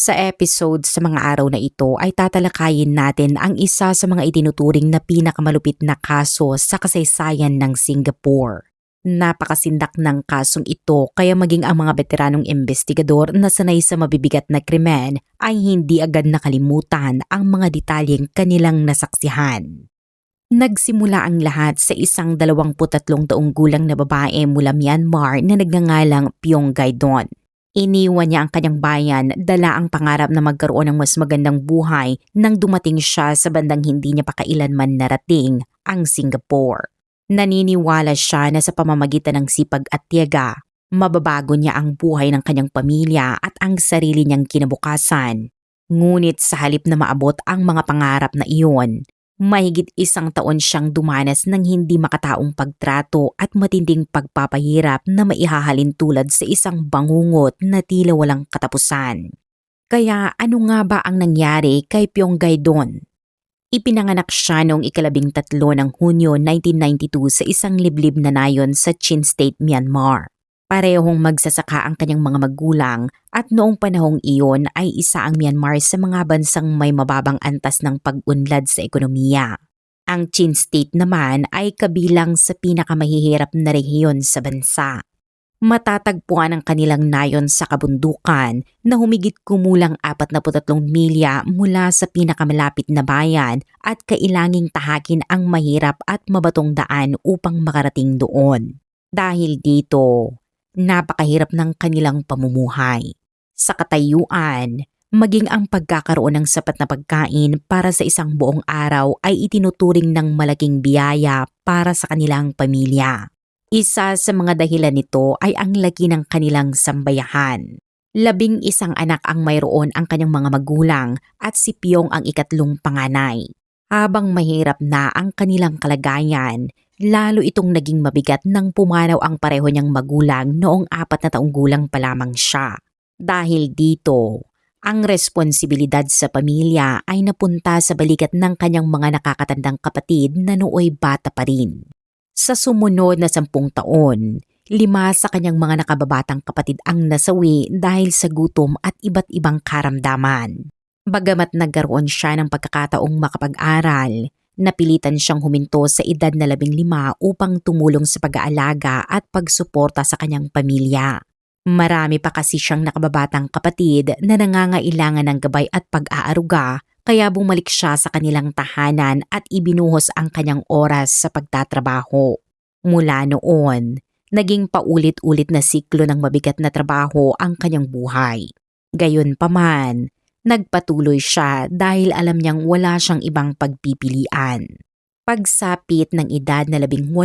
Sa episode sa mga araw na ito ay tatalakayin natin ang isa sa mga itinuturing na pinakamalupit na kaso sa kasaysayan ng Singapore. Napakasindak ng kasong ito kaya maging ang mga veteranong investigador na sanay sa mabibigat na krimen ay hindi agad nakalimutan ang mga detalyeng kanilang nasaksihan. Nagsimula ang lahat sa isang 23 taong gulang na babae mula Myanmar na nagngangalang Piong Gaidon. Iniwan niya ang kanyang bayan, dala ang pangarap na magkaroon ng mas magandang buhay nang dumating siya sa bandang hindi niya pa kailanman narating, ang Singapore. Naniniwala siya na sa pamamagitan ng sipag at tiyaga, mababago niya ang buhay ng kanyang pamilya at ang sarili niyang kinabukasan. Ngunit sa halip na maabot ang mga pangarap na iyon, mahigit 1 taon siyang dumanas ng hindi makataong pagtrato at matinding pagpapahirap na maihahalin tulad sa isang bangungot na tila walang katapusan. Kaya ano nga ba ang nangyari kay Piong Gaidon? Ipinanganak siya noong 13 ng Hunyo 1992 sa isang liblib na nayon sa Chin State, Myanmar. Parehong magsasaka ang kanyang mga magulang at noong panahong iyon ay isa ang Myanmar sa mga bansang may mababang antas ng pag-unlad sa ekonomiya. Ang Chin State naman ay kabilang sa pinakamahihirap na rehiyon sa bansa. Matatagpuan ang kanilang nayon sa kabundukan na humigit kumulang 43 milya mula sa pinakamalapit na bayan at kailanging tahakin ang mahirap at mabatong daan upang makarating doon. Dahil dito, napakahirap ng kanilang pamumuhay. Sa katayuan, maging ang pagkakaroon ng sapat na pagkain para sa isang buong araw ay itinuturing ng malaking biyaya para sa kanilang pamilya. Isa sa mga dahilan nito ay ang laki ng kanilang sambayahan. 11 anak ang mayroon ang kanyang mga magulang at si Piong ang ikatlong panganay. Habang mahirap na ang kanilang kalagayan, lalo itong naging mabigat nang pumanaw ang pareho niyang magulang noong 4 na taong gulang pa lamang siya. Dahil dito, ang responsibilidad sa pamilya ay napunta sa balikat ng kanyang mga nakakatandang kapatid na nooy bata pa rin. Sa sumunod na 10 taon, 5 sa kanyang mga nakababatang kapatid ang nasawi dahil sa gutom at iba't ibang karamdaman. Bagamat nagkaroon siya ng pagkakataong makapag-aral, napilitan siyang huminto sa edad na 15 upang tumulong sa pag-aalaga at pagsuporta sa kanyang pamilya. Marami pa kasi siyang nakababatang kapatid na nangangailangan ng gabay at pag-aaruga, kaya bumalik siya sa kanilang tahanan at ibinuhos ang kanyang oras sa pagtatrabaho. Mula noon, naging paulit-ulit na siklo ng mabigat na trabaho ang kanyang buhay. Gayunpaman, nagpatuloy siya dahil alam niyang wala siyang ibang pagpipilian. Pagsapit ng edad na 18,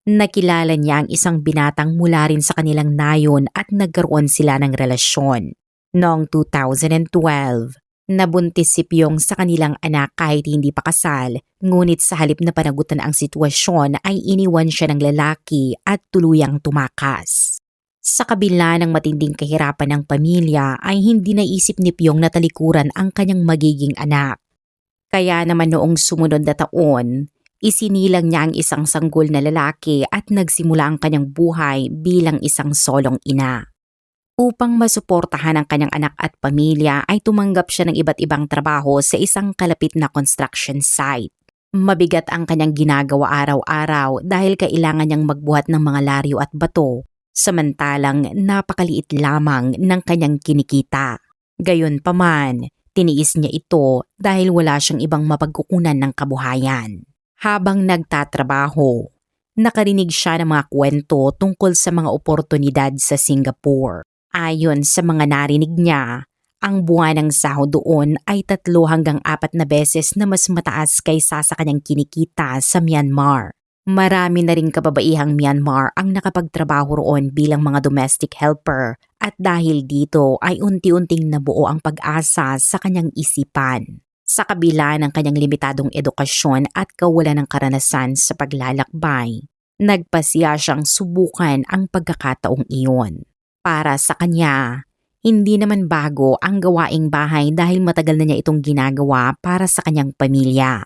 nakilala niya ang isang binatang mula rin sa kanilang nayon at nagkaroon sila ng relasyon. Noong 2012, nabuntis si Piong sa kanilang anak kahit hindi pa kasal, ngunit sa halip na panagutan ang sitwasyon ay iniwan siya ng lalaki at tuluyang tumakas. Sa kabila ng matinding kahirapan ng pamilya ay hindi naisip ni Piong na talikuran ang kanyang magiging anak. Kaya naman noong sumunod na taon, isinilang niya ang isang sanggol na lalaki at nagsimula ang kanyang buhay bilang isang solong ina. Upang masuportahan ang kanyang anak at pamilya ay tumanggap siya ng iba't ibang trabaho sa isang kalapit na construction site. Mabigat ang kanyang ginagawa araw-araw dahil kailangan niyang magbuhat ng mga laryo at bato, samantalang napakaliit lamang ng kanyang kinikita. Gayunpaman, tiniis niya ito dahil wala siyang ibang mapagkukunan ng kabuhayan. Habang nagtatrabaho, nakarinig siya ng mga kwento tungkol sa mga oportunidad sa Singapore. Ayon sa mga narinig niya, ang buwanang sahod doon ay 3 hanggang 4 na beses na mas mataas kaysa sa kanyang kinikita sa Myanmar. Marami na ring kababaihang Myanmar ang nakapagtrabaho roon bilang mga domestic helper at dahil dito ay unti-unting nabuo ang pag-asa sa kanyang isipan. Sa kabila ng kanyang limitadong edukasyon at kawalan ng karanasan sa paglalakbay, nagpasiya siyang subukan ang pagkakataong iyon. Para sa kanya, hindi naman bago ang gawaing bahay dahil matagal na niya itong ginagawa para sa kanyang pamilya.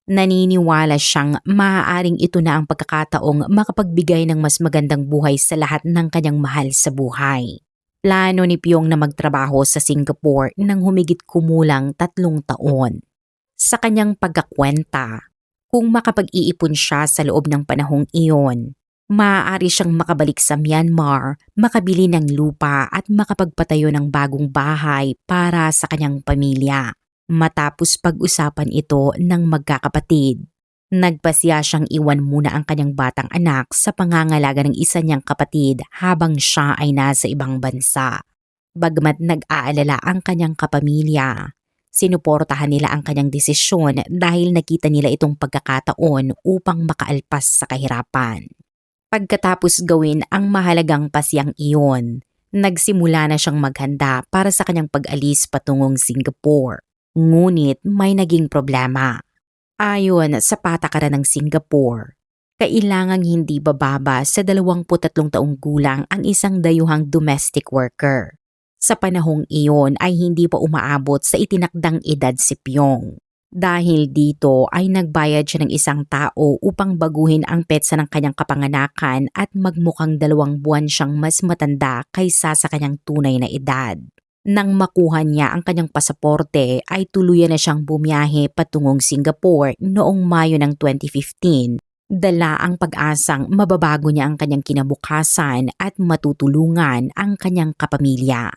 Naniniwala siyang maaaring ito na ang pagkakataong makapagbigay ng mas magandang buhay sa lahat ng kanyang mahal sa buhay. Plano ni Pyong na magtrabaho sa Singapore nang humigit kumulang 3 taon. Sa kanyang pagkakwenta, kung makapag-iipon siya sa loob ng panahong iyon, maaari siyang makabalik sa Myanmar, makabili ng lupa at makapagpatayo ng bagong bahay para sa kanyang pamilya. Matapos pag-usapan ito ng magkakapatid, nagpasya siyang iwan muna ang kanyang batang anak sa pangangalaga ng isa niyang kapatid habang siya ay nasa ibang bansa. Bagmat nag-aalala ang kanyang kapamilya, sinuportahan nila ang kanyang desisyon dahil nakita nila itong pagkakataon upang makaalpas sa kahirapan. Pagkatapos gawin ang mahalagang pasyang iyon, nagsimula na siyang maghanda para sa kanyang pag-alis patungong Singapore. Ngunit may naging problema. Ayon sa patakaran ng Singapore, kailangang hindi bababa sa 23 taong gulang ang isang dayuhang domestic worker. Sa panahong iyon ay hindi pa umaabot sa itinakdang edad si Pyong. Dahil dito ay nagbayad siya ng isang tao upang baguhin ang petsa ng kanyang kapanganakan at magmukhang 2 buwan siyang mas matanda kaysa sa kanyang tunay na edad. Nang makuha niya ang kanyang pasaporte ay tuluyan na siyang bumiyahe patungong Singapore noong Mayo ng 2015. Dala ang pag-asang mababago niya ang kanyang kinabukasan at matutulungan ang kanyang kapamilya.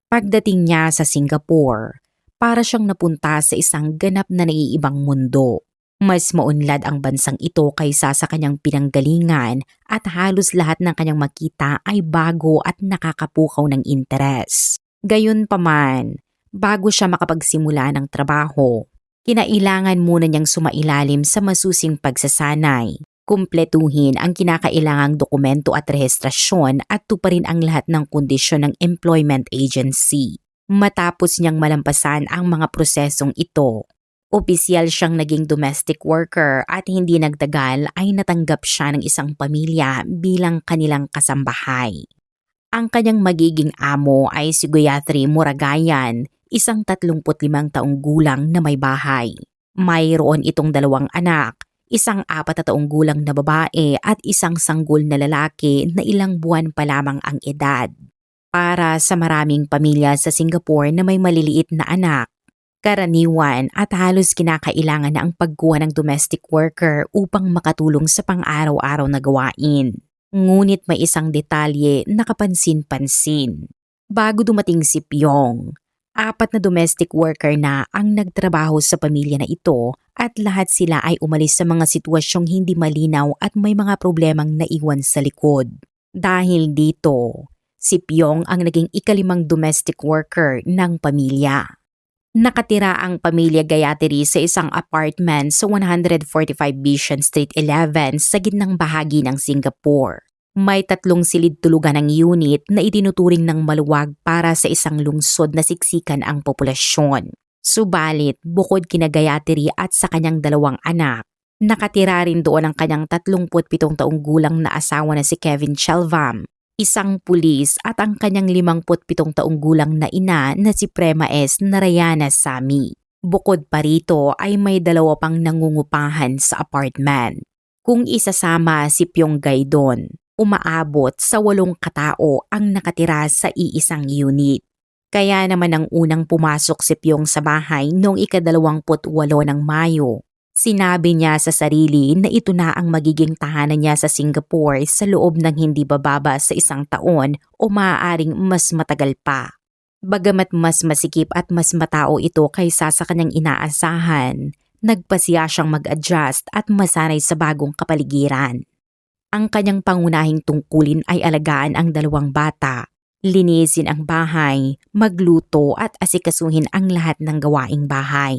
Pagdating niya sa Singapore, para siyang napunta sa isang ganap na naiibang mundo. Mas maunlad ang bansang ito kaysa sa kanyang pinanggalingan at halos lahat ng kanyang makita ay bago at nakakapukaw ng interes. Gayunpaman, bago siya makapagsimula ng trabaho, kinailangan muna niyang sumailalim sa masusing pagsasanay, kumpletuhin ang kinakailangang dokumento at rehistrasyon at tuparin ang lahat ng kondisyon ng employment agency. Matapos niyang malampasan ang mga prosesong ito, opisyal siyang naging domestic worker at hindi nagtagal ay natanggap siya ng isang pamilya bilang kanilang kasambahay. Ang kanyang magiging amo ay si Gayatri Muragayan, isang 35 taong gulang na may bahay. Mayroon itong 2 anak, isang 4 taong gulang na babae at isang sanggol na lalaki na ilang buwan pa lamang ang edad. Para sa maraming pamilya sa Singapore na may maliliit na anak, karaniwan at halos kinakailangan na ang pagkuha ng domestic worker upang makatulong sa pang-araw-araw na gawain. Ngunit may isang detalye na kapansin-pansin. Bago dumating si Pyong, 4 na domestic worker na ang nagtrabaho sa pamilya na ito at lahat sila ay umalis sa mga sitwasyong hindi malinaw at may mga problemang naiwan sa likod. Dahil dito, si Pyong ang naging ika-5 domestic worker ng pamilya. Nakatira ang pamilya Gayatri sa isang apartment sa 145 Bishan Street 11 sa gitnang bahagi ng Singapore. May 3 silid-tulugan ng unit na itinuturing ng maluwag para sa isang lungsod na siksikan ang populasyon. Subalit, bukod kina Gayatri at sa kanyang 2 anak, nakatira rin doon ang kanyang 37 taong gulang na asawa na si Kevin Chelvam, isang pulis at ang kanyang 57 taong gulang na ina na si Prema S. Narayana Sami. Bukod pa rito ay may 2 pang nangungupahan sa apartment. Kung isasama si Pyong Gaidon, umaabot sa 8 katao ang nakatira sa iisang unit. Kaya naman ang unang pumasok si Pyong sa bahay noong ika-28 ng Mayo. Sinabi niya sa sarili na ito na ang magiging tahanan niya sa Singapore sa loob ng hindi bababa sa 1 taon o maaaring mas matagal pa. Bagamat mas masikip at mas matao ito kaysa sa kanyang inaasahan, nagpasiya siyang mag-adjust at masanay sa bagong kapaligiran. Ang kanyang pangunahing tungkulin ay alagaan ang 2 bata, linisin ang bahay, magluto at asikasuhin ang lahat ng gawaing bahay.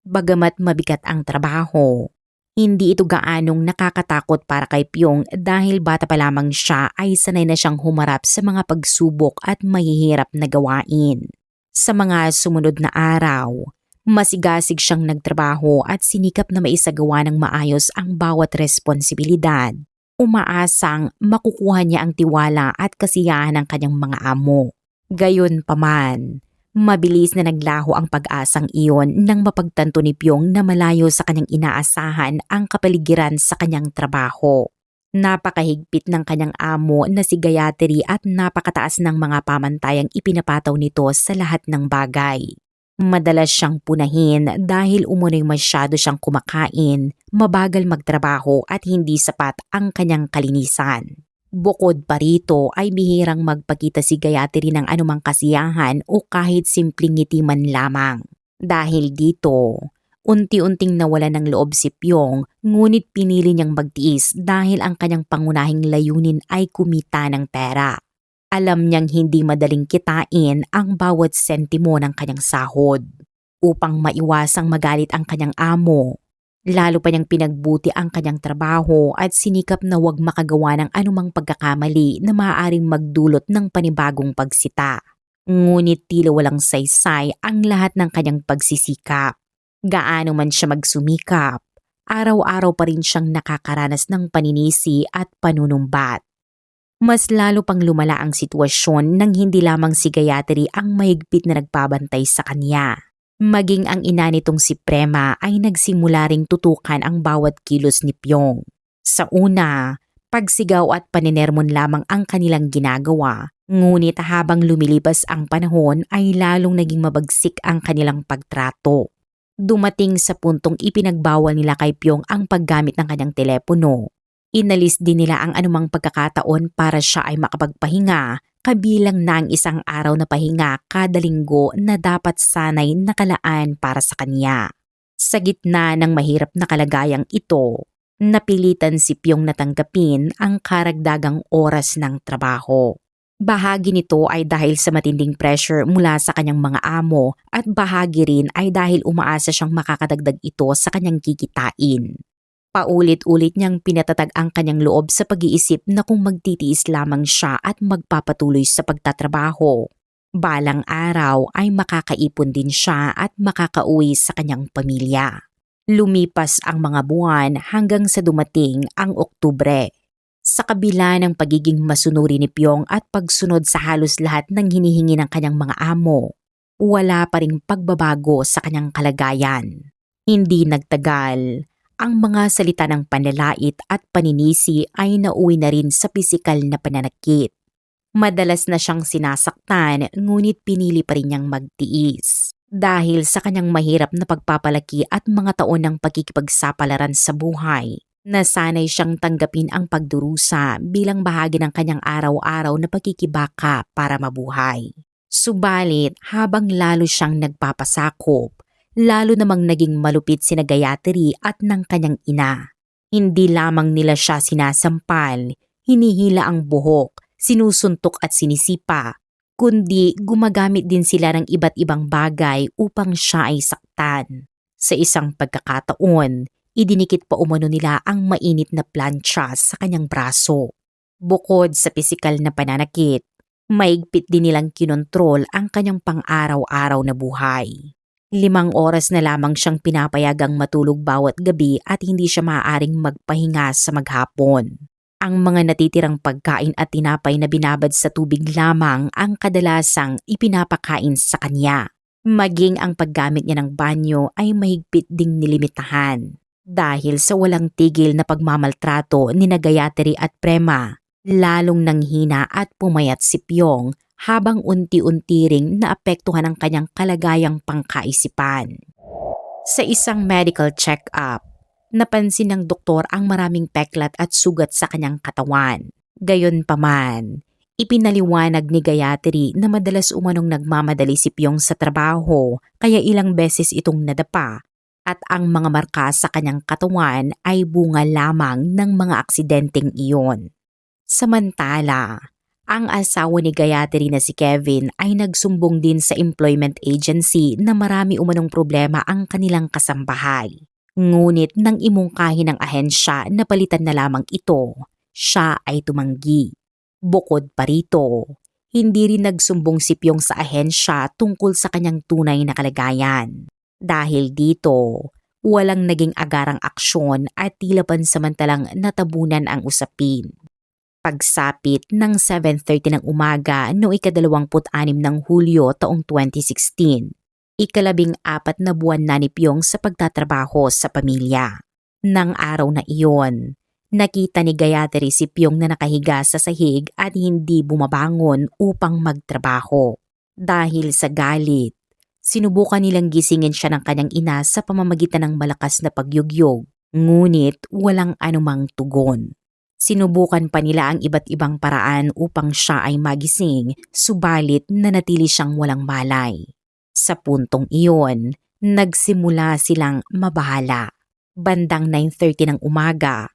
Bagamat mabigat ang trabaho, hindi ito gaanong nakakatakot para kay Pyong dahil bata pa lamang siya ay sanay na siyang humarap sa mga pagsubok at mahihirap na gawain. Sa mga sumunod na araw, masigasig siyang nagtrabaho at sinikap na maisagawa ng maayos ang bawat responsibilidad. Umaasang makukuha niya ang tiwala at kasiyahan ng kanyang mga amo. Gayunpaman, mabilis na naglaho ang pag-asang iyon nang mapagtanto ni Pyong na malayo sa kanyang inaasahan ang kapaligiran sa kanyang trabaho. Napakahigpit ng kanyang amo na si Gayatri at napakataas ng mga pamantayang ipinapataw nito sa lahat ng bagay. Madalas siyang punahin dahil umunoy masyado siyang kumakain, mabagal magtrabaho at hindi sapat ang kanyang kalinisan. Bukod pa rito ay bihirang magpakita si Gayatri ng anumang kasiyahan o kahit simpleng ngiti man lamang. Dahil dito, unti-unting nawala ng loob si Pyong ngunit pinili niyang magtiis dahil ang kanyang pangunahing layunin ay kumita ng pera. Alam niyang hindi madaling kitain ang bawat sentimo ng kanyang sahod. Upang maiwasang magalit ang kanyang amo, lalo pa niyang pinagbuti ang kanyang trabaho at sinikap na huwag makagawa ng anumang pagkakamali na maaaring magdulot ng panibagong pagsita. Ngunit tila walang saysay ang lahat ng kanyang pagsisikap. Gaano man siya magsumikap, araw-araw pa rin siyang nakakaranas ng paninisi at panunumbat. Mas lalo pang lumala ang sitwasyon nang hindi lamang si Gayatri ang mahigpit na nagbabantay sa kanya. Maging ang ina nitong si Prema ay nagsimula ring tutukan ang bawat kilos ni Pyong. Sa una, pagsigaw at paninermon lamang ang kanilang ginagawa, ngunit habang lumilipas ang panahon ay lalong naging mabagsik ang kanilang pagtrato. Dumating sa puntong ipinagbawal nila kay Pyong ang paggamit ng kanyang telepono. Inalis din nila ang anumang pagkakataon para siya ay makapagpahinga, kabilang na ang isang araw na pahinga kada linggo na dapat sanay nakalaan para sa kanya. Sa gitna ng mahirap na kalagayang ito, napilitan si Pyong na tanggapin ang karagdagang oras ng trabaho. Bahagi nito ay dahil sa matinding pressure mula sa kanyang mga amo at bahagi rin ay dahil umaasa siyang makakadagdag ito sa kanyang kikitain. Paulit-ulit niyang pinatatag ang kanyang loob sa pag-iisip na kung magtitiis lamang siya at magpapatuloy sa pagtatrabaho, balang araw ay makakaipon din siya at makakauwi sa kanyang pamilya. Lumipas ang mga buwan hanggang sa dumating ang Oktubre. Sa kabila ng pagiging masunuri ni Pyong at pagsunod sa halos lahat ng hinihingi ng kanyang mga amo, wala pa ring pagbabago sa kanyang kalagayan. Hindi nagtagal, ang mga salita ng panlalait at paninisi ay nauwi na rin sa pisikal na pananakit. Madalas na siyang sinasaktan ngunit pinili pa rin niyang magtiis. Dahil sa kanyang mahirap na pagpapalaki at mga taon ng pagkikipagsapalaran sa buhay, nasanay siyang tanggapin ang pagdurusa bilang bahagi ng kanyang araw-araw na pagkikibaka para mabuhay. Subalit habang lalo siyang nagpapasakop, lalo namang naging malupit sina Gayatri at ng kanyang ina. Hindi lamang nila siya sinasampal, hinihila ang buhok, sinusuntok at sinisipa, kundi gumagamit din sila ng iba't ibang bagay upang siya ay saktan. Sa isang pagkakataon, idinikit pa umano nila ang mainit na plancha sa kanyang braso. Bukod sa pisikal na pananakit, maigpit din nilang kinontrol ang kanyang pang-araw-araw na buhay. 5 oras na lamang siyang pinapayagang matulog bawat gabi at hindi siya maaaring magpahinga sa maghapon. Ang mga natitirang pagkain at tinapay na binabad sa tubig lamang ang kadalasang ipinapakain sa kanya. Maging ang paggamit niya ng banyo ay mahigpit ding nilimitahan. Dahil sa walang tigil na pagmamaltrato ni Gayatri at Prema, lalong nanghina at pumayat si Pyong habang unti-unti ring naapektuhan ang kanyang kalagayang pangkaisipan. Sa isang medical check-up, napansin ng doktor ang maraming peklat at sugat sa kanyang katawan. Gayunpaman, ipinaliwanag ni Gayatri na madalas umanong nagmamadali si Pyong sa trabaho kaya ilang beses itong nadapa at ang mga marka sa kanyang katawan ay bunga lamang ng mga aksidenteng iyon. Samantala, ang asawa ni Gayatri na si Kevin ay nagsumbong din sa employment agency na marami umanong problema ang kanilang kasambahay. Ngunit nang imungkahi ng ahensya na palitan na lamang ito, siya ay tumanggi. Bukod pa rito, hindi rin nagsumbong si Pyong sa ahensya tungkol sa kanyang tunay na kalagayan. Dahil dito, walang naging agarang aksyon at tila pansamantalang natabunan ang usapin. Pagsapit ng 7:30 ng umaga noong ika-26 ng Hulyo taong 2016, 14 na buwan na ni Pyong sa pagtatrabaho sa pamilya. Nang araw na iyon, Nakita ni Gayatri si Pyong na nakahiga sa sahig at hindi bumabangon upang magtrabaho. Dahil sa galit, sinubukan nilang gisingin siya ng kanyang ina sa pamamagitan ng malakas na pagyugyog, ngunit walang anumang tugon. Sinubukan pa nila ang iba't ibang paraan upang siya ay magising, subalit nanatili siyang walang malay. Sa puntong iyon, nagsimula silang mabahala. Bandang 9:30 ng umaga,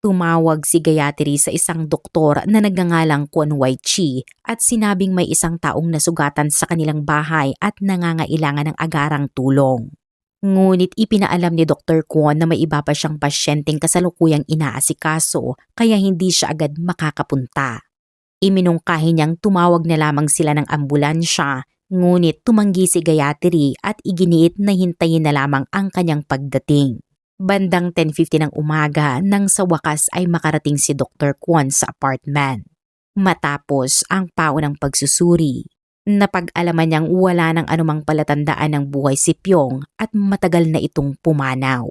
tumawag si Gayatri sa isang doktor na nagngangalang Kwon Wai Chi at sinabing may isang taong nasugatan sa kanilang bahay at nangangailangan ng agarang tulong. Ngunit ipinaalam ni Dr. Kwon na may iba pa siyang pasyenteng kasalukuyang inaasikaso kaya hindi siya agad makakapunta. Iminungkahi niyang tumawag na lamang sila ng ambulansya, ngunit tumanggi si Gayatri at iginiit na hintayin na lamang ang kanyang pagdating. Bandang 10:50 ng umaga nang sa wakas ay makarating si Dr. Kwon sa apartment. Matapos ang paunang pagsusuri, napag-alaman niyang wala ng anumang palatandaan ng buhay si Pyong at matagal na itong pumanaw.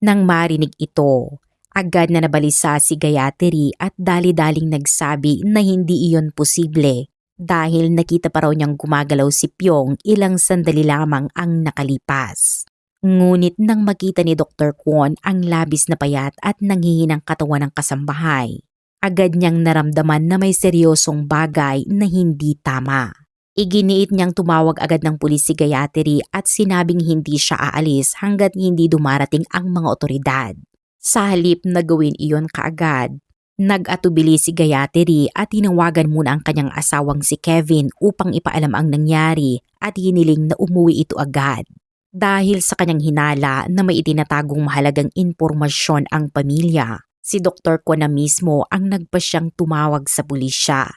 Nang marinig ito, agad na nabalisa si Gayatri at dali-daling nagsabi na hindi iyon posible dahil nakita pa raw niyang gumagalaw si Pyong ilang sandali lamang ang nakalipas. Ngunit nang makita ni Dr. Kwon ang labis na payat at nanghihinang katawan ng kasambahay, agad niyang naramdaman na may seryosong bagay na hindi tama. Iginiit niyang tumawag agad ng pulis si Gayatri at sinabing hindi siya aalis hanggat hindi dumarating ang mga otoridad. Sa halip na gawin iyon kaagad, nag-atubili si Gayatri at tinawagan muna ang kanyang asawang si Kevin upang ipaalam ang nangyari at hiniling na umuwi ito agad. Dahil sa kanyang hinala na may itinatagong mahalagang impormasyon ang pamilya, si Dr. Kwon na mismo ang nagpasyang tumawag sa pulisya.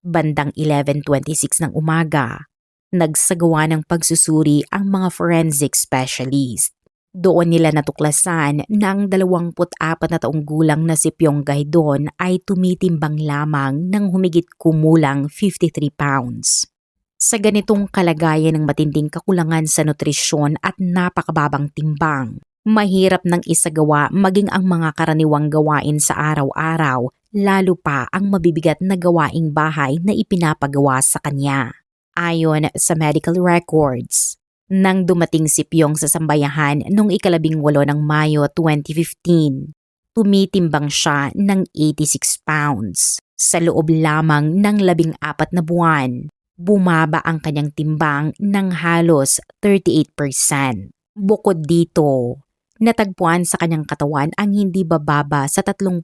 Bandang 11:26 ng umaga, nagsagawa ng pagsusuri ang mga forensic specialist. Doon nila natuklasan na ang 24 na taong gulang na si Pyong Gaidon ay tumitimbang lamang ng humigit kumulang 53 pounds. Sa ganitong kalagayan ng matinding kakulangan sa nutrisyon at napakababang timbang, mahirap nang isagawa maging ang mga karaniwang gawain sa araw-araw, lalo pa ang mabibigat na gawaing bahay na ipinapagawa sa kanya. Ayon sa medical records, nang dumating si Pyong sa sambayahan noong 18 ng Mayo 2015, tumitimbang siya ng 86 pounds. Sa loob lamang ng 14 na buwan, bumaba ang kanyang timbang ng halos 38%. Bukod dito, natagpuan sa kanyang katawan ang hindi bababa sa 31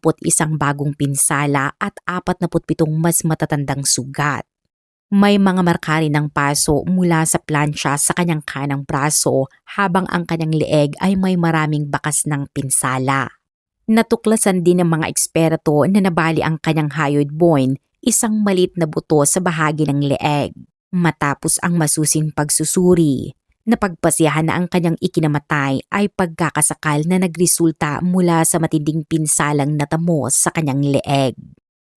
bagong pinsala at 47 mas matatandang sugat. May mga marka rin ng paso mula sa plancha sa kanyang kanang braso habang ang kanyang leeg ay may maraming bakas ng pinsala. Natuklasan din ng mga eksperto na nabali ang kanyang hyoid bone, isang maliit na buto sa bahagi ng leeg. Matapos ang masusing pagsusuri, napagpasyahan na ang kanyang ikinamatay ay pagkakasakal na nagresulta mula sa matinding pinsalang natamo sa kanyang leeg.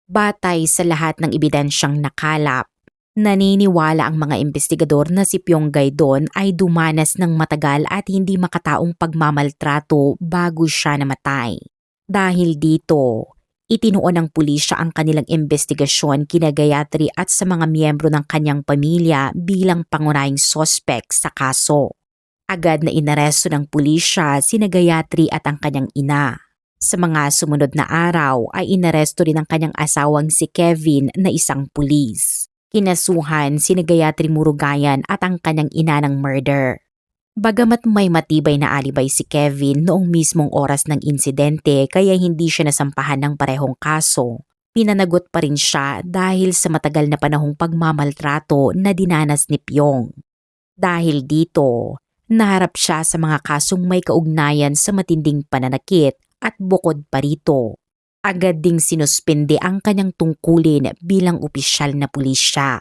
Batay sa lahat ng ebidensyang nakalap, naniniwala ang mga investigador na si Pyong Gaidon ay dumanas ng matagal at hindi makataong pagmamaltrato bago siya namatay. Dahil dito, itinuon ng pulisya ang kanilang investigasyon kina Gayatri at sa mga miyembro ng kanyang pamilya bilang pangunahing sospek sa kaso. Agad na inaresto ng pulisya sina Gayatri at ang kanyang ina. Sa mga sumunod na araw ay inaresto rin ang kanyang asawang si Kevin na isang pulis. Kinasuhan sina Gayatri Murugayan at ang kanyang ina ng murder. Bagamat may matibay na alibay si Kevin noong mismong oras ng insidente kaya hindi siya nasampahan ng parehong kaso, pinanagot pa rin siya dahil sa matagal na panahong pagmamaltrato na dinanas ni Pyong. Dahil dito, naharap siya sa mga kasong may kaugnayan sa matinding pananakit at bukod pa rito, agad ding sinuspende ang kanyang tungkulin bilang opisyal na pulisya.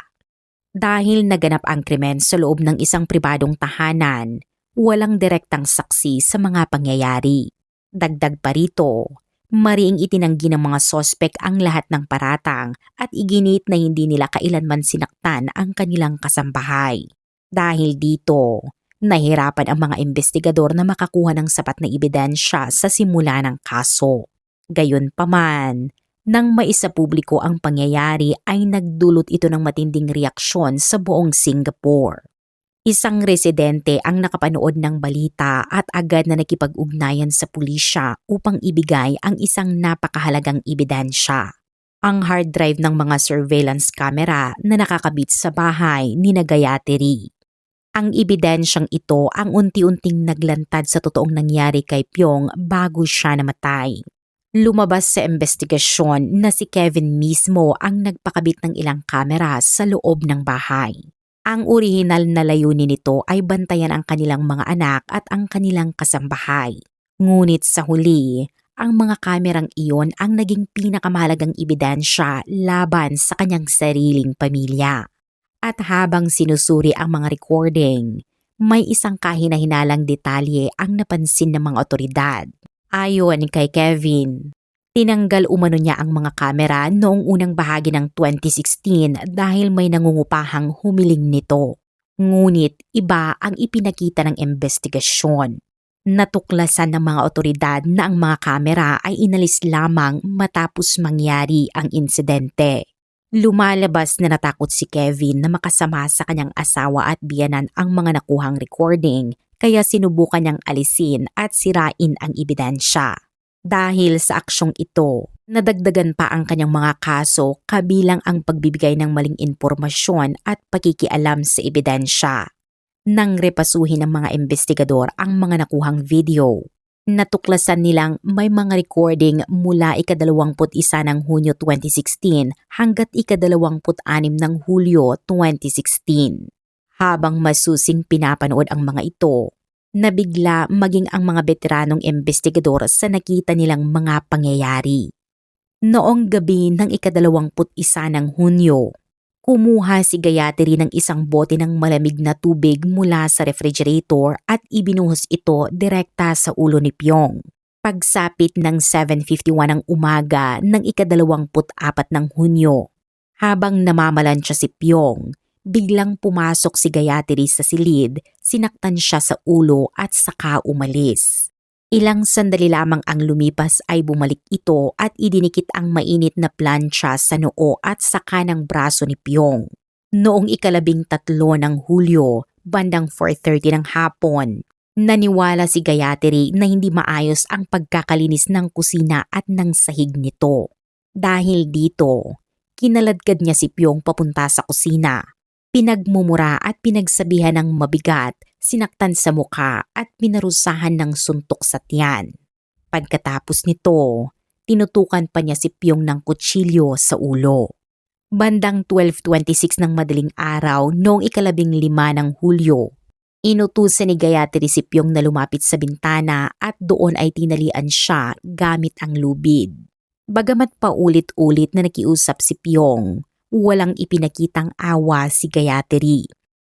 Dahil naganap ang krimen sa loob ng isang pribadong tahanan, walang direktang saksi sa mga pangyayari. Dagdag pa rito, mariing itinanggi ng mga sospek ang lahat ng paratang at iginit na hindi nila kailanman sinaktan ang kanilang kasambahay. Dahil dito, nahirapan ang mga investigador na makakuha ng sapat na ebidensya sa simula ng kaso. Gayunpaman, nang maisapubliko ang pangyayari ay nagdulot ito ng matinding reaksyon sa buong Singapore. Isang residente ang nakapanood ng balita at agad na nakipag-ugnayan sa pulisya upang ibigay ang isang napakahalagang ebidensya. Ang hard drive ng mga surveillance camera na nakakabit sa bahay ni Gayatri. Ang ebidensyang ito ang unti-unting naglantad sa totoong nangyari kay Pyong bago siya namatay. Lumabas sa investigasyon na si Kevin mismo ang nagpakabit ng ilang kamera sa loob ng bahay. Ang orihinal na layunin nito ay bantayan ang kanilang mga anak at ang kanilang kasambahay. Ngunit sa huli, ang mga kamerang iyon ang naging pinakamahalagang ebidensya laban sa kanyang sariling pamilya. At habang sinusuri ang mga recording, may isang kahina-hinalang detalye ang napansin ng mga otoridad. Ayon kay Kevin, tinanggal umano niya ang mga kamera noong unang bahagi ng 2016 dahil may nangungupahang humiling nito. Ngunit iba ang ipinakita ng investigasyon. Natuklasan ng mga otoridad na ang mga kamera ay inalis lamang matapos mangyari ang insidente. Lumalabas na natakot si Kevin na makasama sa kanyang asawa at biyanan ang mga nakuhang recording kaya sinubukan niyang alisin at sirain ang ebidensya. Dahil sa aksyong ito, nadagdagan pa ang kanyang mga kaso kabilang ang pagbibigay ng maling impormasyon at pakikialam sa ebidensya. Nang repasuhin ng mga investigador ang mga nakuhang video, natuklasan nilang may mga recording mula ika-21 ng Hunyo 2016 hanggat ika-26 ng Hulyo 2016. Habang masusing pinapanood ang mga ito, nabigla maging ang mga veteranong investigador sa nakita nilang mga pangyayari. Noong gabi ng ika-21 ng Hunyo, kumuha si Gayatri ng isang bote ng malamig na tubig mula sa refrigerator at ibinuhos ito direkta sa ulo ni Pyong. Pagsapit ng 7:51 ng umaga ng ika-24 ng Hunyo, habang namamalansya si Pyong, biglang pumasok si Gayatri sa silid, sinaktan siya sa ulo at saka umalis. Ilang sandali lamang ang lumipas ay bumalik ito at idinikit ang mainit na plancha sa noo at sa kanang braso ni Pyong. Noong ika-13 ng Hulyo, bandang 4:30 ng hapon, naniwala si Gayatri na hindi maayos ang pagkakalinis ng kusina at ng sahig nito. Dahil dito, kinaladkad niya si Pyong papunta sa kusina. Pinagmumura at pinagsabihan ng mabigat, sinaktan sa mukha at pinarusahan ng suntok sa tiyan. Pagkatapos nito, tinutukan pa niya si Pyong ng kutsilyo sa ulo. Bandang 12:26 ng madaling araw noong ika-15 ng Hulyo, inutusan ni Gayatri si Pyong na lumapit sa bintana at doon ay tinalian siya gamit ang lubid. Bagamat paulit-ulit na nakiusap si Pyong, walang ipinakitang awa si Gayatri.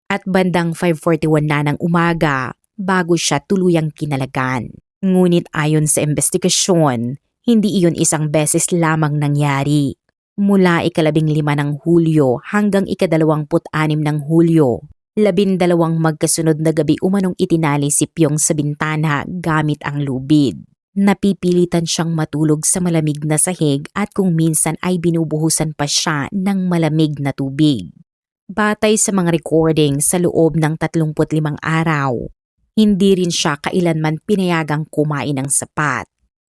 At bandang 5:41 na ng umaga bago siya tuluyang kinalagan. Ngunit ayon sa investigasyon, hindi iyon isang beses lamang nangyari. Mula ika-15 ng Hulyo hanggang ika-26 ng Hulyo, 12 magkasunod na gabi umanong itinali si Pyong sa bintana gamit ang lubid. Napipilitan siyang matulog sa malamig na sahig at kung minsan ay binubuhusan pa siya ng malamig na tubig. Batay sa mga recording sa loob ng 35 araw, hindi rin siya kailanman pinayagang kumain ng sapat.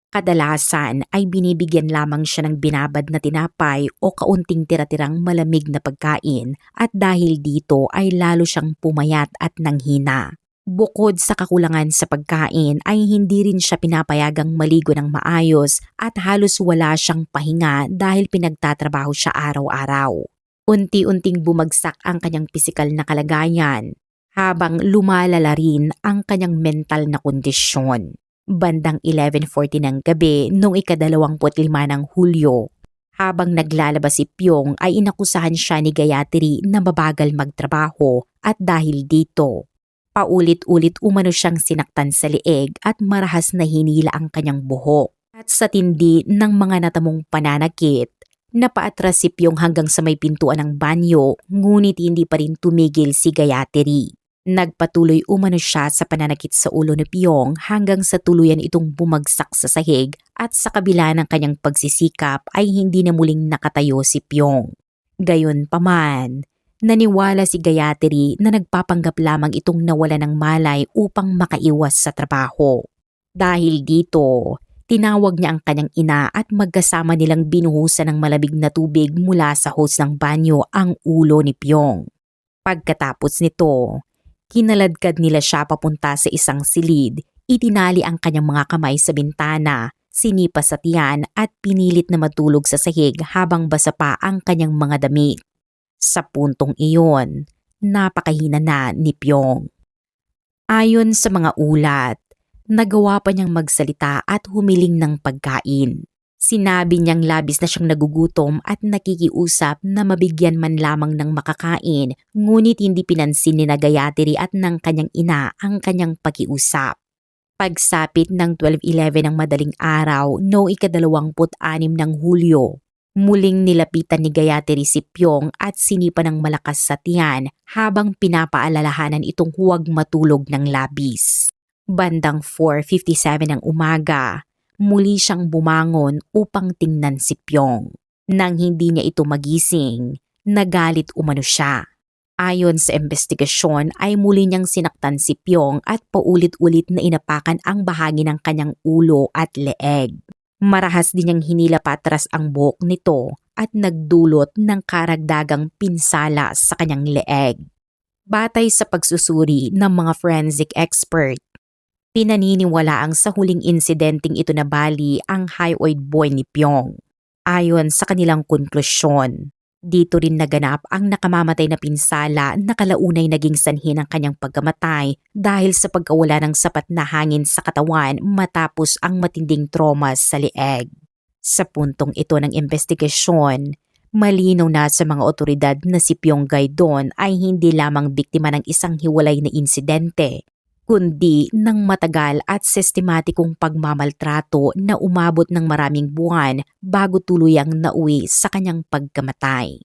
Kadalasan ay binibigyan lamang siya ng binabad na tinapay o kaunting tira-tirang malamig na pagkain at dahil dito ay lalo siyang pumayat at nanghina. Bukod sa kakulangan sa pagkain ay hindi rin siya pinapayagang maligo ng maayos at halos wala siyang pahinga dahil pinagtatrabaho siya araw-araw. Unti-unting bumagsak ang kanyang pisikal na kalagayan habang lumalala rin ang kanyang mental na kondisyon. Bandang 11:40 ng gabi noong ika-25 ng Hulyo, habang naglalabas si Pyong ay inakusahan siya ni Gayatri na mabagal magtrabaho at dahil dito, paulit-ulit umano siyang sinaktan sa leeg at marahas na hinila ang kanyang buhok. At sa tindi ng mga natamong pananakit, napaatras si Pyong hanggang sa may pintuan ng banyo ngunit hindi pa rin tumigil si Gayatri. Nagpatuloy umano siya sa pananakit sa ulo ni Pyong hanggang sa tuluyan itong bumagsak sa sahig at sa kabila ng kanyang pagsisikap ay hindi na muling nakatayo si Pyong. Gayunpaman, naniwala si Gayatri na nagpapanggap lamang itong nawala ng malay upang makaiwas sa trabaho. Dahil dito, tinawag niya ang kanyang ina at magkasama nilang binuhusan ng malamig na tubig mula sa hose ng banyo ang ulo ni Pyong. Pagkatapos nito, kinaladkad nila siya papunta sa isang silid, itinali ang kanyang mga kamay sa bintana, sinipa sa tiyan at pinilit na matulog sa sahig habang basa pa ang kanyang mga damit. Sa puntong iyon, napakahina na ni Pyong. Ayon sa mga ulat, nagawa pa niyang magsalita at humiling ng pagkain. Sinabi niyang labis na siyang nagugutom at nakikiusap na mabigyan man lamang ng makakain, ngunit hindi pinansin ni Gayatri at ng kanyang ina ang kanyang pakiusap. Pagsapit ng 12:11 ng madaling araw noong ika-26 ng Hulyo, muling nilapitan ni Gayatri si Pyong at sinipa ng malakas sa tiyan habang pinapaalalahanan itong huwag matulog ng labis. Bandang 4:57 ng umaga, muli siyang bumangon upang tingnan si Pyong. Nang hindi niya ito magising, nagalit umano siya. Ayon sa investigasyon ay muli niyang sinaktan si Pyong at paulit-ulit na inapakan ang bahagi ng kanyang ulo at leeg. Marahas din niyang hinila patras ang buhok nito at nagdulot ng karagdagang pinsala sa kanyang leeg. Batay sa pagsusuri ng mga forensic expert, pinaniniwalaang sa huling insidenteng ito na bali ang hyoid boy ni Pyong. Ayon sa kanilang konklusyon, dito rin naganap ang nakamamatay na pinsala na kalaunay naging sanhi ng kanyang pagkamatay dahil sa pagkawala ng sapat na hangin sa katawan matapos ang matinding trauma sa leeg. Sa puntong ito ng investigasyon, malinaw na sa mga otoridad na si Pyong Gaidon ay hindi lamang biktima ng isang hiwalay na insidente, kundi ng matagal at sistematikong pagmamaltrato na umabot ng maraming buwan bago tuluyang nauwi sa kanyang pagkamatay.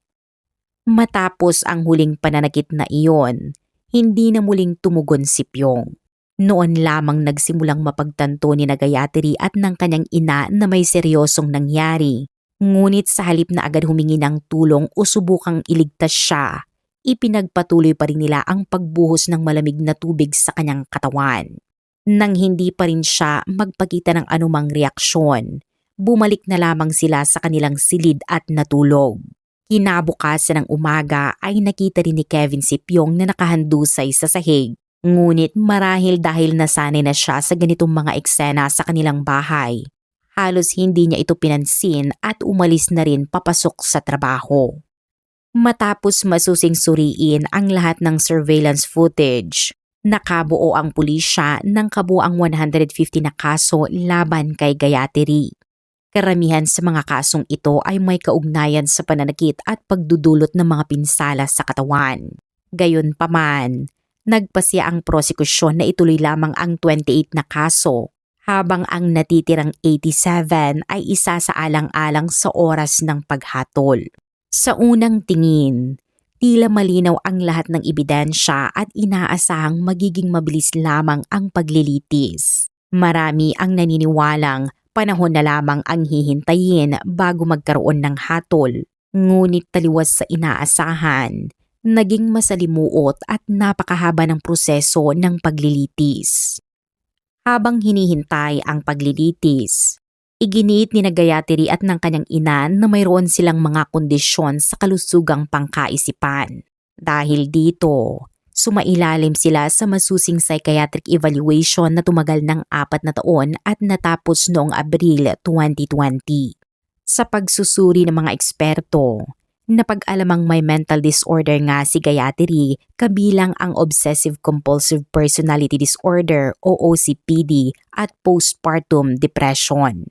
Matapos ang huling pananakit na iyon, hindi na muling tumugon si Pyong. Noon lamang nagsimulang mapagtanto ni Gayatri at ng kanyang ina na may seryosong nangyari, ngunit sa halip na agad humingi ng tulong o subukang iligtas siya, ipinagpatuloy pa rin nila ang pagbuhos ng malamig na tubig sa kanyang katawan. Nang hindi pa rin siya magpakita ng anumang reaksyon, bumalik na lamang sila sa kanilang silid at natulog. Kinabukasan ng umaga ay nakita rin ni Kevin si Pyong na nakahandusay sa sahig, ngunit marahil dahil nasanay na siya sa ganitong mga eksena sa kanilang bahay, halos hindi niya ito pinansin at umalis na rin papasok sa trabaho. Matapos masusing suriin ang lahat ng surveillance footage, nakabuo ang pulisya ng kabuang 150 na kaso laban kay Gayatri. Karamihan sa mga kasong ito ay may kaugnayan sa pananakit at pagdudulot ng mga pinsala sa katawan. Gayunpaman, nagpasya ang prosekusyon na ituloy lamang ang 28 na kaso, habang ang natitirang 87 ay isa sa alang-alang sa oras ng paghatol. Sa unang tingin, tila malinaw ang lahat ng ebidensya at inaasahang magiging mabilis lamang ang paglilitis. Marami ang naniniwalang panahon na lamang ang hihintayin bago magkaroon ng hatol. Ngunit taliwas sa inaasahan, naging masalimuot at napakahaba ng proseso ng paglilitis. Habang hinihintay ang paglilitis, iginiit ni Gayatri at ng kanyang ina na mayroon silang mga kondisyon sa kalusugang pangkaisipan. Dahil dito, sumailalim sila sa masusing psychiatric evaluation na tumagal ng 4 na taon at natapos noong Abril 2020. Sa pagsusuri ng mga eksperto, napag-alamang may mental disorder nga si Gayatri, kabilang ang Obsessive-Compulsive Personality Disorder o OCPD at postpartum depression.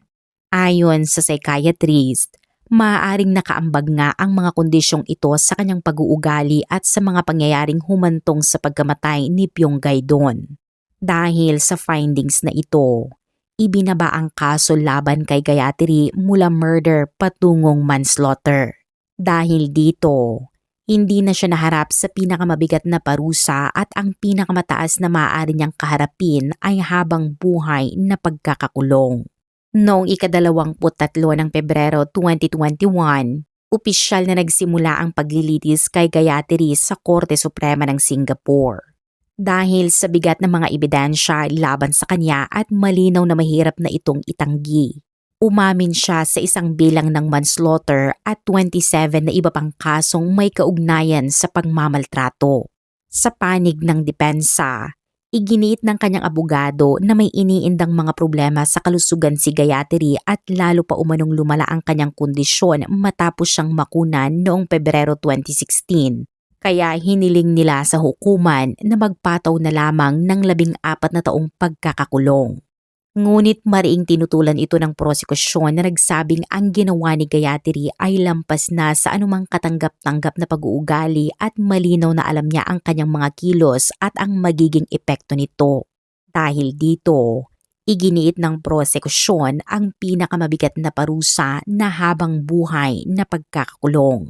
Ayon sa psychiatrist, maaaring nakaambag nga ang mga kondisyong ito sa kanyang pag-uugali at sa mga pangyayaring humantong sa pagkamatay ni Pyong Gaidon. Dahil sa findings na ito, ibinaba ang kaso laban kay Gayatri mula murder patungong manslaughter. Dahil dito, Hindi na siya naharap sa pinakamabigat na parusa at ang pinakamataas na maaari niyang kaharapin ay habang buhay na pagkakakulong. Noong ika-23 ng Pebrero 2021, opisyal na nagsimula ang paglilitis kay Gayatri sa Korte Suprema ng Singapore. Dahil sa bigat ng mga ebidensya laban sa kanya at malinaw na mahirap na itong itanggi. Umamin siya sa isang bilang ng manslaughter at 27 na iba pang kasong may kaugnayan sa pagmamaltrato. Sa panig ng depensa, iginiit ng kanyang abogado na may iniindang mga problema sa kalusugan si Gayatri at lalo pa umanong lumala ang kanyang kondisyon matapos siyang makunan noong Pebrero 2016. Kaya hiniling nila sa hukuman na magpataw na lamang ng 14 na taong pagkakakulong. Ngunit mariing tinutulan ito ng prosekusyon na nagsabing ang ginawa ni Gayatri ay lampas na sa anumang katanggap-tanggap na pag-uugali at malinaw na alam niya ang kanyang mga kilos at ang magiging epekto nito. Dahil dito, iginiit ng prosekusyon ang pinakamabigat na parusa na habang buhay na pagkakakulong.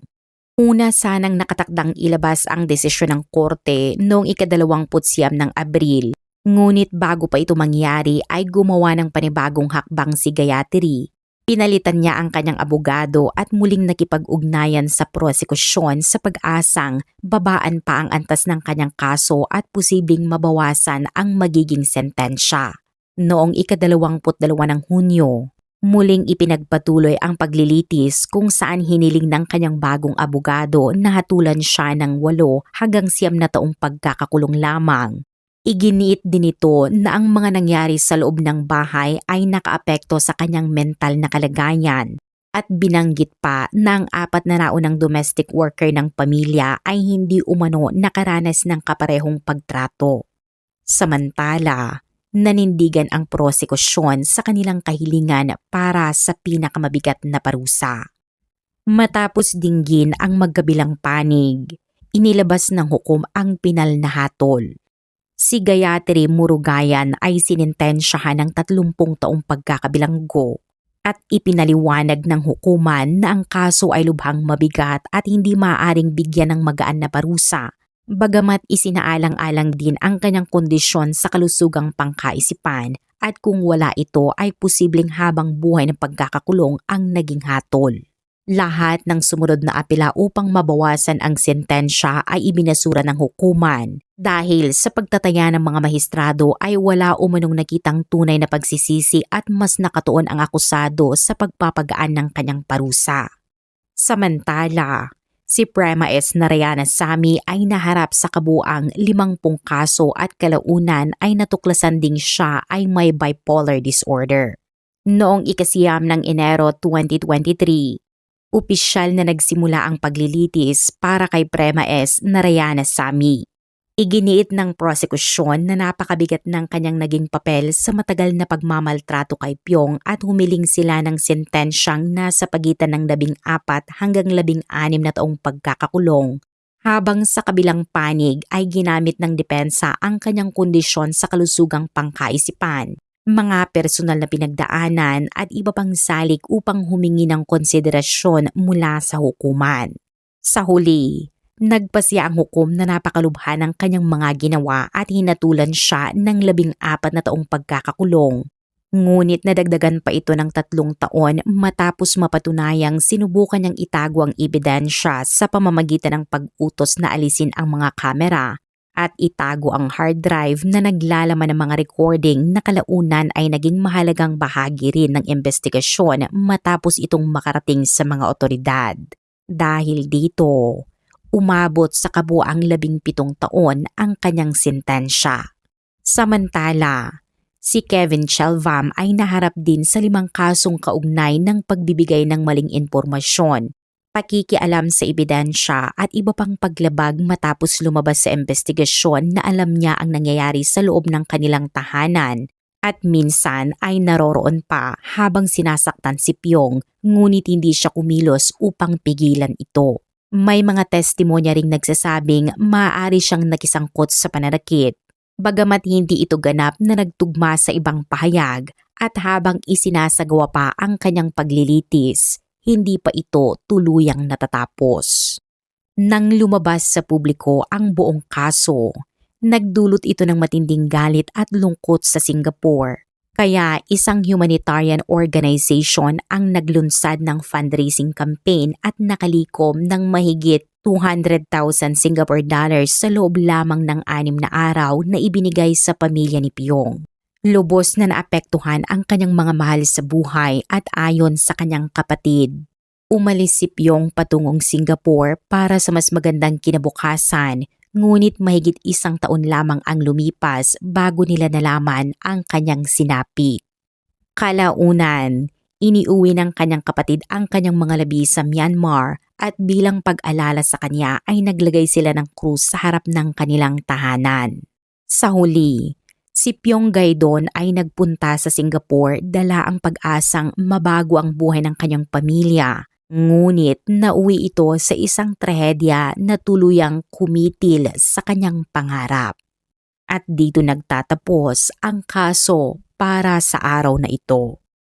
Una sanang nakatakdang ilabas ang desisyon ng korte noong ika-29 ng Abril. Ngunit bago pa ito mangyari ay gumawa ng panibagong hakbang si Gayatri. Pinalitan niya ang kanyang abogado at muling nakipag-ugnayan sa prosekusyon sa pag-asang babaan pa ang antas ng kanyang kaso at posibleng mabawasan ang magiging sentensya. Noong ika-22 ng Hunyo, muling ipinagpatuloy ang paglilitis kung saan hiniling ng kanyang bagong abogado na hatulan siya ng 8 hanggang 9 na taong pagkakakulong lamang. Iginiit din ito na ang mga nangyari sa loob ng bahay ay nakaapekto sa kanyang mental na kalagayan at binanggit pa na ang 4 na naunang domestic worker ng pamilya ay hindi umano nakaranas ng kaparehong pagtrato. Samantala, nanindigan ang prosekusyon sa kanilang kahilingan para sa pinakamabigat na parusa. Matapos dinggin ang magkabilang panig, inilabas ng hukom ang pinal na hatol. Si Gayatri Murugayan ay sinintensyahan ng 30 taong pagkakabilanggo at ipinaliwanag ng hukuman na ang kaso ay lubhang mabigat at hindi maaaring bigyan ng magaan na parusa, bagamat isinaalang-alang din ang kanyang kondisyon sa kalusugang pangkaisipan at kung wala ito ay posibleng habang buhay ng pagkakakulong ang naging hatol. Lahat ng sumunod na apela upang mabawasan ang sentensya ay ibinasura ng hukuman dahil sa pagtataya ng mga mahistrado ay wala umanong nakitang tunay na pagsisisi at mas nakatuon ang akusado sa pagpapagaan ng kanyang parusa. Samantala, si Prema S. Narayanasamy ay naharap sa kabuang 50 kaso at kalaunan ay natuklasan ding siya ay may bipolar disorder. Noong ika-9 ng Enero 2023, opisyal na nagsimula ang paglilitis para kay Prema S. Narayanasamy. Iginiit ng prosekusyon na napakabigat ng kanyang naging papel sa matagal na pagmamaltrato kay Pyong at humiling sila ng sentensyang nasa pagitan ng 14 hanggang 16 na taong pagkakakulong. Habang sa kabilang panig ay ginamit ng depensa ang kanyang kondisyon sa kalusugang pangkaisipan, mga personal na pinagdaanan at iba pang salik upang humingi ng konsiderasyon mula sa hukuman. Sa huli, nagpasya ang hukom na napakalubha ng kanyang mga ginawa at hinatulan siya ng 14 na taong pagkakakulong. Ngunit nadagdagan pa ito ng 3 taon matapos mapatunayang sinubukan niyang itago ang ebidensya sa pamamagitan ng pag-utos na alisin ang mga kamera at itago ang hard drive na naglalaman ng mga recording na kalaunan ay naging mahalagang bahagi rin ng investigasyon matapos itong makarating sa mga otoridad. Dahil dito, umabot sa kabuang 17 taon ang kanyang sentensya. Samantala, si Kevin Chelvam ay naharap din sa 5 kasong kaugnay ng pagbibigay ng maling impormasyon, pakikialam sa ebidensya at iba pang paglabag matapos lumabas sa investigasyon na alam niya ang nangyayari sa loob ng kanilang tahanan at minsan ay naroroon pa habang sinasaktan si Pyong ngunit hindi siya kumilos upang pigilan ito. May mga testimonya ring nagsasabing maaari siyang nakisangkot sa pananakit, bagamat hindi ito ganap na nagtugma sa ibang pahayag at habang isinasagawa pa ang kanyang paglilitis, hindi pa ito tuluyang natatapos. Nang lumabas sa publiko ang buong kaso, nagdulot ito ng matinding galit at lungkot sa Singapore. Kaya isang humanitarian organization ang naglunsad ng fundraising campaign at nakalikom ng mahigit 200,000 Singapore dollars sa loob lamang ng 6 na araw na ibinigay sa pamilya ni Pyong. Lubos na naapektuhan ang kanyang mga mahal sa buhay at ayon sa kanyang kapatid, umalis si Pyong patungong Singapore para sa mas magandang kinabukasan, ngunit mahigit 1 taon lamang ang lumipas bago nila nalaman ang kanyang sinapi. Kalaunan, iniuwi ng kanyang kapatid ang kanyang mga labi sa Myanmar at bilang pag-alala sa kanya ay naglagay sila ng krus sa harap ng kanilang tahanan. Sa huli, si Pyong Gaidon ay nagpunta sa Singapore dala ang pag-asang mabago ang buhay ng kanyang pamilya. Ngunit nauwi ito sa isang trahedya na tuluyang kumitil sa kanyang pangarap. At dito nagtatapos ang kaso para sa araw na ito.